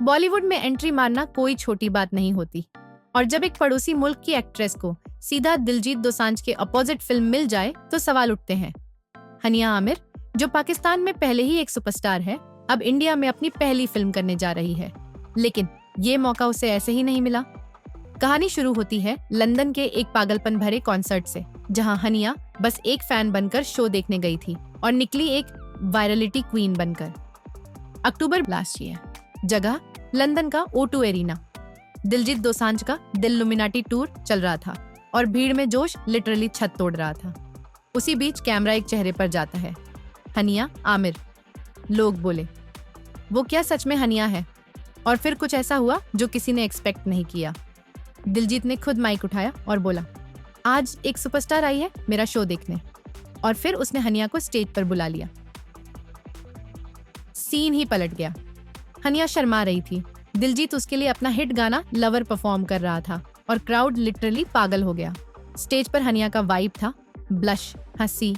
बॉलीवुड में एंट्री मारना कोई छोटी बात नहीं होती, और जब एक पड़ोसी मुल्क की एक्ट्रेस को सीधा दिलजीत दोसांझ के अपोजिट फिल्म मिल जाए तो सवाल उठते हैं। हनिया आमिर, जो पाकिस्तान में पहले ही एक सुपरस्टार है, अब इंडिया में अपनी पहली फिल्म करने जा रही है, लेकिन ये मौका उसे ऐसे ही नहीं मिला। कहानी शुरू होती है लंदन के एक पागलपन भरे कॉन्सर्ट से, जहां हनिया बस एक फैन बनकर शो देखने गई थी और निकली एक वायरलिटी क्वीन बनकर। अक्टूबर लास्ट ईयर, जगह लंदन का O2 एरिना। दिलजीत दोसांझ का दिल लुमिनाटी टूर चल रहा था और भीड़ में जोश लिटरली छत तोड़ रहा था। उसी बीच कैमरा एक चेहरे पर जाता है, हनिया आमिर। लोग बोले, वो क्या सच में हनिया है? और फिर कुछ ऐसा हुआ जो किसी ने एक्सपेक्ट नहीं किया। दिलजीत ने खुद माइक उठाया और बोला, आज एक सुपरस्टार आई है मेरा शो देखने। और फिर उसने हनिया को स्टेज पर बुला लिया। सीन ही पलट गया। हनिया शर्मा रही थी। दिलजीत उसके लिए अपना हिट गाना लवर परफॉर्म कर रहा था और क्राउड लिटरली पागल हो गया। स्टेज पर हनिया का वाइब था, ब्लश, हंसी,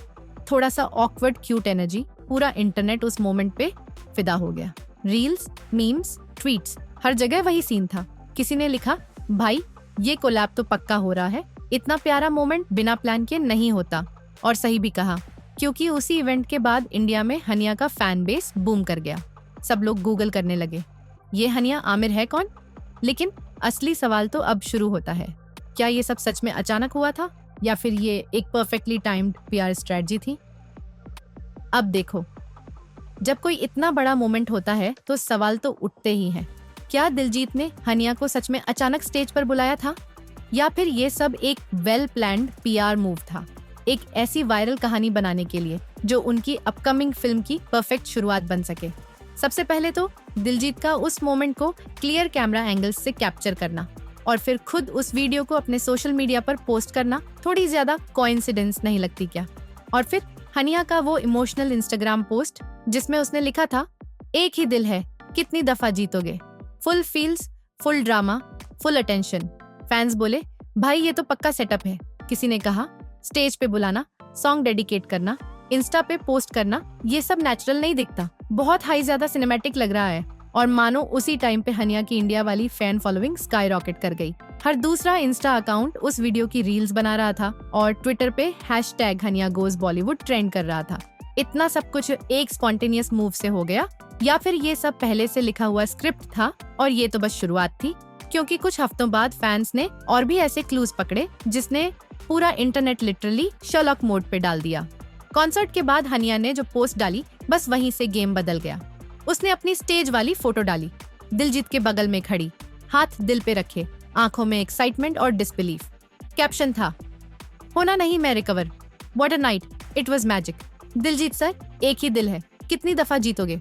थोड़ा सा ऑकवर्ड क्यूट एनर्जी। पूरा इंटरनेट उस मोमेंट पे फिदा हो गया। रील्स, मीम्स, ट्वीट्स, हर जगह वही सीन था। किसी ने लिखा, भाई ये कोलैब तो पक्का हो रहा है, इतना प्यारा मोमेंट बिना प्लान के नहीं होता। और सही भी कहा, क्योंकि उसी इवेंट के बाद इंडिया में हनिया का फैन बेस बूम कर गया। सब लोग गूगल करने लगे, ये हनिया आमिर है कौन? लेकिन असली सवाल तो अब शुरू होता है, क्या ये सब सच में अचानक हुआ था या फिर ये एक परफेक्टली टाइम्ड PR स्ट्रेटजी थी? अब देखो, जब कोई इतना बड़ा मोमेंट होता है तो सवाल तो उठते ही हैं। क्या दिलजीत ने हनिया को सच में अचानक स्टेज पर बुलाया था, या फिर ये सब एक वेल प्लान्ड PR मूव था, एक ऐसी वायरल कहानी बनाने के लिए जो उनकी अपकमिंग फिल्म की परफेक्ट शुरुआत बन सके? सबसे पहले तो दिलजीत का उस मोमेंट को क्लियर कैमरा एंगल्स से कैप्चर करना और फिर खुद उस वीडियो को अपने सोशल मीडिया पर पोस्ट करना थोड़ी ज्यादा कोइंसिडेंस नहीं लगती क्या? और फिर हनिया का वो इमोशनल इंस्टाग्राम पोस्ट जिसमें उसने लिखा था, एक ही दिल है, कितनी दफा जीतोगे। Full feels, full drama, full attention. Fans बोले, भाई ये तो पक्का सेटअप है। किसी ने कहा, स्टेज पे बुलाना, सॉन्ग डेडिकेट करना, इंस्टा पे पोस्ट करना, ये सब नेचुरल नहीं दिखता, बहुत हाई ज्यादा सिनेमैटिक लग रहा है। और मानो उसी टाइम पे हनिया की इंडिया वाली फैन फॉलोइंग स्काई रॉकेट कर गई। हर दूसरा इंस्टा अकाउंट उस वीडियो की रील्स बना रहा था और ट्विटर पे #हनिया गोज बॉलीवुड ट्रेंड कर रहा था। इतना सब कुछ एक स्पॉन्टेनियस मूव से हो गया, या फिर ये सब पहले से लिखा हुआ स्क्रिप्ट था और ये तो बस शुरुआत थी? क्योंकि कुछ हफ्तों बाद फैंस ने और भी ऐसे क्लूज पकड़े जिसने पूरा इंटरनेट लिटरली शर्लॉक मोड पे डाल दिया। कॉन्सर्ट के बाद हनिया ने जो पोस्ट डाली, बस वहीं से गेम बदल गया। उसने अपनी स्टेज वाली फोटो डाली, दिलजीत के बगल में खड़ी, हाथ दिल पे रखे, आंखों में एक्साइटमेंट और डिसबिलीफ। कैप्शन था, होना नहीं मैं recover, what a night, it was magic. Diljit sir, एक ही दिल है, कितनी दफा जीतोगे।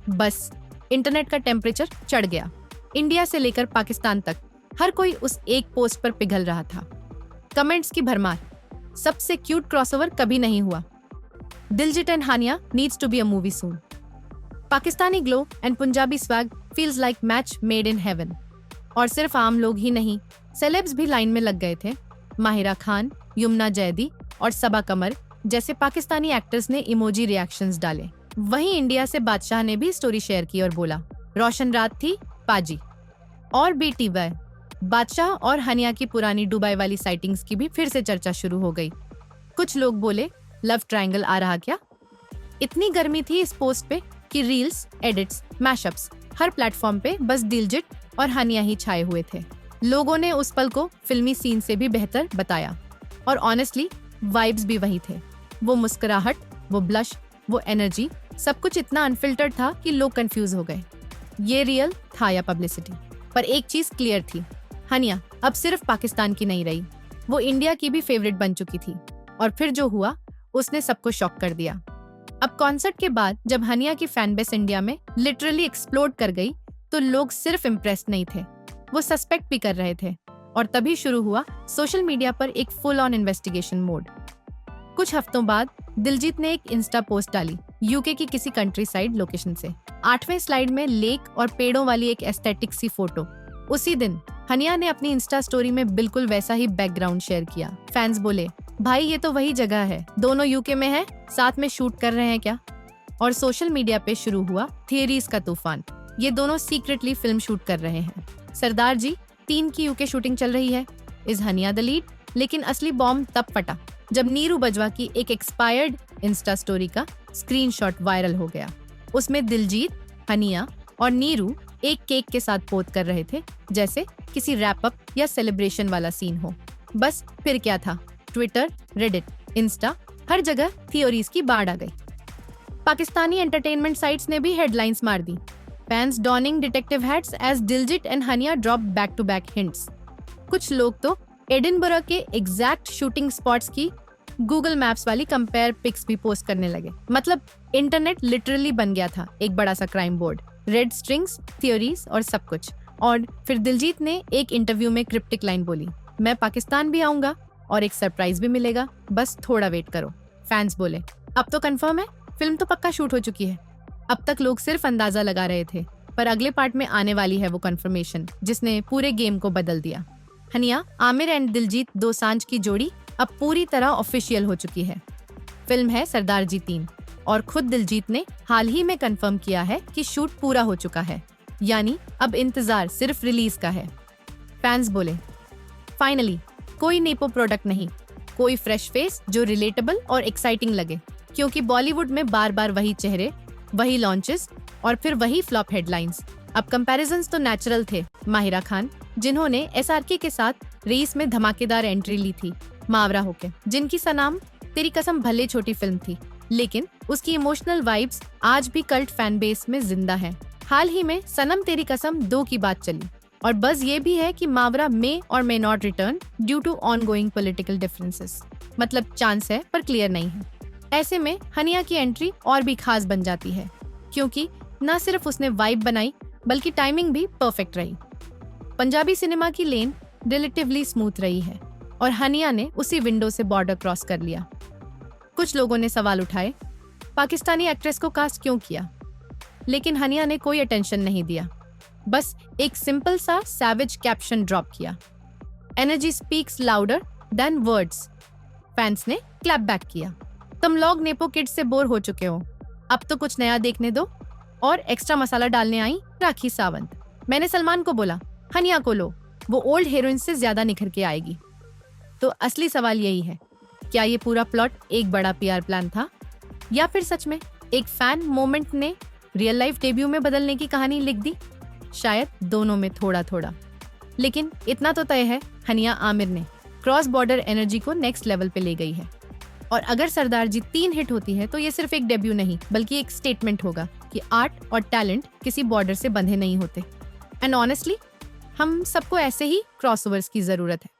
बस इंटरनेट का टेम्परेचर चढ़ गया। इंडिया से लेकर पाकिस्तान तक हर कोई उस एक पोस्ट पर पिघल रहा था। कमेंट्स की भरमार, सबसे क्यूट क्रॉसओवर कभी नहीं हुआ, Diljit and Hania needs to be a movie soon, Pakistani glow and Punjabi swag feels like match made in heaven. और सिर्फ आम लोग ही नहीं, सेलेब्स भी लाइन में लग गए थे। माहिरा खान, यमुना जैदी और सबा कमर जैसे पाकिस्तानी एक्टर्स ने इमोजी रिएक्शंस डाले। वहीं इंडिया से बादशाह ने भी स्टोरी शेयर की और बोला, रोशन रात थी पाजी। और BTY, बादशाह और हनिया की पुरानी दुबई वाली साइटिंग्स की भी फिर से चर्चा शुरू हो गई। कुछ लोग बोले, लव ट्रायंगल आ रहा क्या? इतनी गर्मी थी इस पोस्ट पे कि रील्स, एडिट्स, मैशअप्स, हर प्लेटफॉर्म पे बस दिलजीत और हनिया ही छाए हुए थे। लोगों ने उस पल को फिल्मी सीन से भी बेहतर बताया और ऑनेस्टली वाइब्स भी वही थे। वो मुस्कुराहट, वो ब्लश, वो एनर्जी, सब कुछ इतना अनफिल्टर्ड था कि लोग कंफ्यूज हो गए, ये रियल था या पब्लिसिटी। पर एक चीज क्लियर थी, हनिया अब सिर्फ पाकिस्तान की नहीं रही, वो इंडिया की भी फेवरेट बन चुकी थी। और फिर जो हुआ उसने सबको शॉक कर दिया। अब कॉन्सर्ट के बाद जब हनिया की फैन बेस इंडिया में लिटरली एक्सप्लोड कर गई तो लोग सिर्फ इम्प्रेस्ड नहीं थे, वो सस्पेक्ट भी कर रहे थे। और तभी शुरू हुआ सोशल मीडिया पर एक फुल ऑन इन्वेस्टिगेशन मोड। कुछ हफ्तों बाद दिलजीत ने एक इंस्टा पोस्ट डाली UK की किसी कंट्री साइड लोकेशन से। 8वें स्लाइड में लेक और पेड़ों वाली एक एस्थेटिक सी फोटो। उसी दिन हनिया ने अपनी इंस्टा स्टोरी में बिल्कुल वैसा ही बैकग्राउंड शेयर किया। फैंस बोले, भाई ये तो वही जगह है, दोनों UK में है, साथ में शूट कर रहे हैं क्या? और सोशल मीडिया पे शुरू हुआ थियरीज का तूफान। ये दोनों सीक्रेटली फिल्म शूट कर रहे हैं। सरदार जी 3 की यूके शूटिंग चल रही है। Is Haniyeh the lead? लेकिन असली बॉम्ब तब फटा जब नीरू बजवा की एक एक्सपायर्ड इंस्टा स्टोरी का स्क्रीनशॉट वायरल हो गया। उसमें दिलजीत, हनिया और नीरू एक केक के साथ पोज कर रहे थे, जैसे किसी रैप अप या सेलिब्रेशन वाला सीन हो। बस फिर क्या था, ट्विटर, रेडिट, इंस्टा, हर जगह थियोरीज की बाढ़ आ गई। पाकिस्तानी एंटरटेनमेंट साइट्स ने भी हेडलाइंस मार दी। Fans donning detective hats as Diljit and Hania drop back to back hints. कुछ लोग तो एडिनबरा के एग्जैक्ट शूटिंग स्पॉट्स की गूगल मैप्स वाली कंपेयर पिक्स भी पोस्ट करने लगे। मतलब इंटरनेट लिटरली बन गया था एक बड़ा सा crime board, red strings, theories और सब कुछ। और फिर दिलजीत ने एक इंटरव्यू में क्रिप्टिक लाइन बोली, मैं पाकिस्तान भी आऊंगा और एक सरप्राइज भी मिलेगा, बस थोड़ा वेट करो। फैंस बोले, अब तो कंफर्म है, फिल्म तो पक्का शूट हो चुकी है। अब तक लोग सिर्फ अंदाजा लगा रहे थे, पर अगले पार्ट में आने वाली है वो कंफर्मेशन जिसने पूरे गेम को बदल दिया। हनिया, आमिर एंड दिलजीत दोसांझ की जोड़ी अब पूरी तरह ऑफिशियल हो चुकी है। फिल्म है सरदार जी 3 और खुद दिलजीत ने हाल ही में कंफर्म किया है कि शूट पूरा हो चुका है, यानी अब इंतजार सिर्फ रिलीज का है। फैंस बोले, फाइनली कोई नेपो प्रोडक्ट नहीं, कोई फ्रेश फेस जो रिलेटेबल और एक्साइटिंग लगे, क्योंकि बॉलीवुड में बार बार वही चेहरे, वही लॉन्चेस और फिर वही फ्लॉप हेडलाइंस। अब कंपैरिजंस तो नेचुरल थे। माहिरा खान, जिन्होंने एसआरके के साथ रेस में धमाकेदार एंट्री ली थी, मावरा होके, जिनकी सनाम तेरी कसम भले छोटी फिल्म थी, लेकिन उसकी इमोशनल वाइब्स आज भी कल्ट फैन बेस में जिंदा है। हाल ही में सनम तेरी कसम 2 की बात चली और बस ये भी है कि मावरा मे और may not return due to ongoing political differences. मतलब चांस है पर क्लियर नहीं है। ऐसे में हनिया की एंट्री और भी खास बन जाती है, क्योंकि न सिर्फ उसने वाइब बनाई बल्कि टाइमिंग भी परफेक्ट रही। पंजाबी सिनेमा की लेन रिलेटिवली स्मूथ रही है और हनिया ने उसी विंडो से बॉर्डर क्रॉस कर लिया। कुछ लोगों ने सवाल उठाए, पाकिस्तानी एक्ट्रेस को कास्ट क्यों किया? लेकिन हनिया ने कोई अटेंशन नहीं दिया, बस एक सिंपल सा सैवेज कैप्शन ड्रॉप किया, energy speaks louder than words. Fans ने क्लैप बैक किया, तुम लोग नेपो किड्स से बोर हो चुके हो, अब तो कुछ नया देखने दो। और एक्स्ट्रा मसाला डालने आई राखी सावंत। मैंने सलमान को बोला, हनिया को लो, वो ओल्ड हीरोइन से ज्यादा निखर के आएगी। तो असली सवाल यही है, क्या ये पूरा प्लॉट एक बड़ा पीआर प्लान था, या फिर सच में एक फैन मोमेंट ने रियल लाइफ डेब्यू में बदलने की कहानी लिख दी? शायद दोनों में थोड़ा थोड़ा, लेकिन इतना तो तय है, हनिया आमिर ने क्रॉस बॉर्डर एनर्जी को नेक्स्ट लेवल पे ले गई है। और अगर सरदार जी 3 हिट होती है तो ये सिर्फ एक डेब्यू नहीं बल्कि एक स्टेटमेंट होगा कि आर्ट और टैलेंट किसी बॉर्डर से बंधे नहीं होते। एंड ऑनेस्टली हम सबको ऐसे ही क्रॉसओवर्स की जरूरत है।